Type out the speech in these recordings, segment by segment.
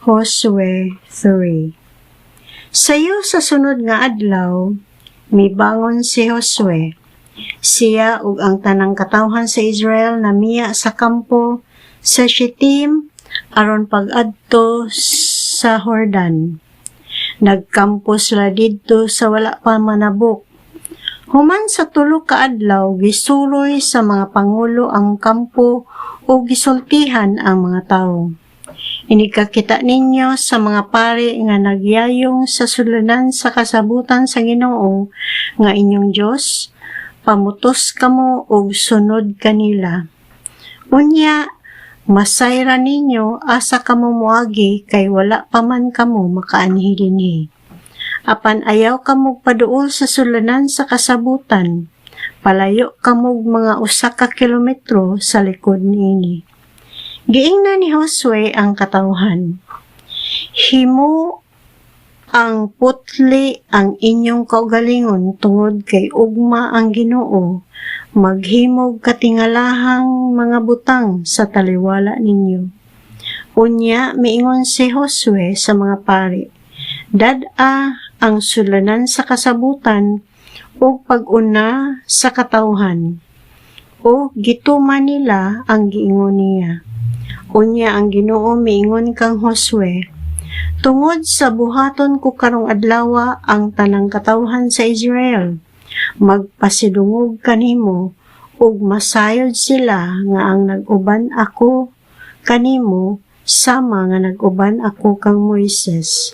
Josue 3. Sayo sa sunod nga adlaw, mibangon si Josue. Siya ug ang tanang katawhan sa Israel namiya sa kampo sa Shittim aron pag-adto sa Jordan. Nagkampo sila didto sa wala pa manabok. Human sa tulo ka adlaw, gisuroy sa mga pangulo ang kampo o gisultihan ang mga tawo. Inikakita ninyo sa mga pari nga nagyayong sa sulunan sa kasabutan sa Ginoo nga inyong Dios, pamutos kamo og sunod kanila. Unya, masayra ninyo asa kamo moagi kay wala pa man kamo makaanhi dinhi. Apan ayaw kamo paduol sa sulunan sa kasabutan, palayo kamo mga 1 ka kilometro sa likod niini. Giingna ni Josue ang katawhan. Himo ang putli ang inyong kaugalingon tungod kay ugma ang Ginoo, maghimog katingalahang mga butang sa taliwala ninyo. Unya miingon si Josue sa mga pari, dad-a ang sulunan sa kasabutan o pag-una sa katawhan, o gituman nila ang giingon niya. Unya ang Ginoo miingon kang Josue, tungod sa buhaton ko karong adlaw ang tanang katawhan sa Israel, magpasidungog kanimo ug masayod sila nga ang nag-uban ako kanimo sama nga nag-uban ako kang Moises.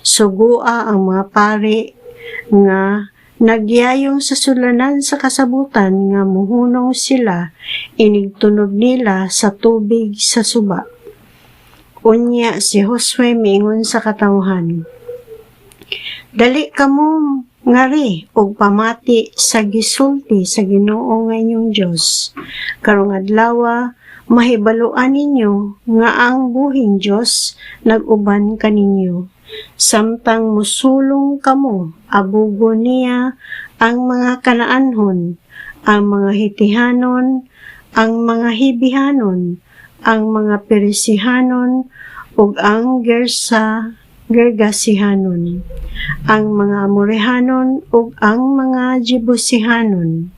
Sugua ang mga pari nga nagyayong sa sulunan sa kasabutan nga muhunong sila inigtunog nila sa tubig sa suba. Unya si Josue miingon sa katawhan, dali kamo ngari og pamati sa gisulti sa Ginoo nga inyong Dios. Karong adlaw mahibaluan ninyo nga ang buhing Dios nag-uban kaninyo. Samtang musulong kamo, abugo niya ang mga Kanaanhon, ang mga Hitihanon, ang mga Hibihanon, ang mga Perisihanon, ug ang Gergasihanon, ang mga Amorehanon, ug ang mga Jebusihanon.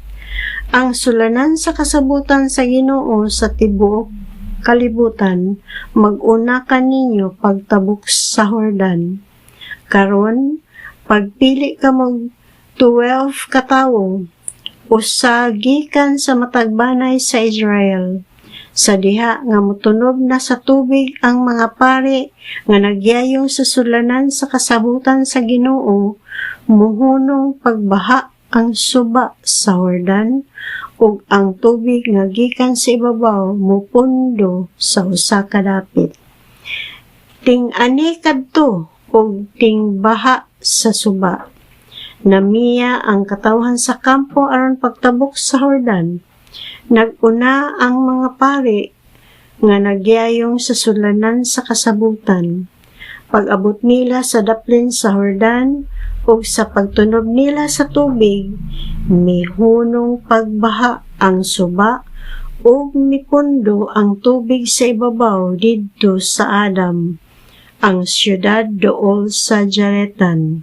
Ang sulanan sa kasabutan sa Ginoo sa tibuok kalibutan, mag-una kaninyo pagtabok sa Jordan. Karon, pagpili ka mag 12 katawo, usa gikan sa matagbanay sa Israel. Sa diha nga mutunog na sa tubig ang mga pari nga nagyayong sa sulanan sa kasabutan sa Ginoo, muhunong pagbaha ang suba sa Jordan, ug ang tubig nga gikan sa ibabaw mupundo sa usa ka dapit. Ting-ani kadto ug ting-baha sa suba. Namiya ang katawhan sa kampo aron pagtabok sa Jordan. Nag-una ang mga pari nga nagyayong sa sulanan sa kasabutan. Pag-abot nila sa daplin sa Jordan ug sa pagtunog nila sa tubig, mihunong pagbaha ang suba ug mipundo ang tubig sa ibabaw didto sa Adam, ang siyudad dool sa Jaretan.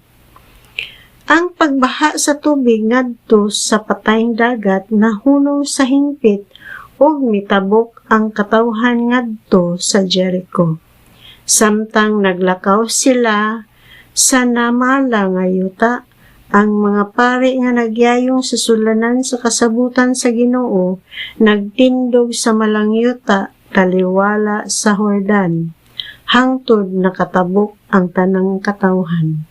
Ang pagbaha sa tubig ngadto sa patayng dagat nahunong sa hingpit ug mitabok ang katawhan ngadto sa Jericho. Samtang naglakaw sila sa namala nga yuta, ang mga pari nga nagyayong sa sulanan sa kasabutan sa Ginoo nagtindog sa malang yuta taliwala sa Jordan, hangtod nakatabok ang tanang katawhan.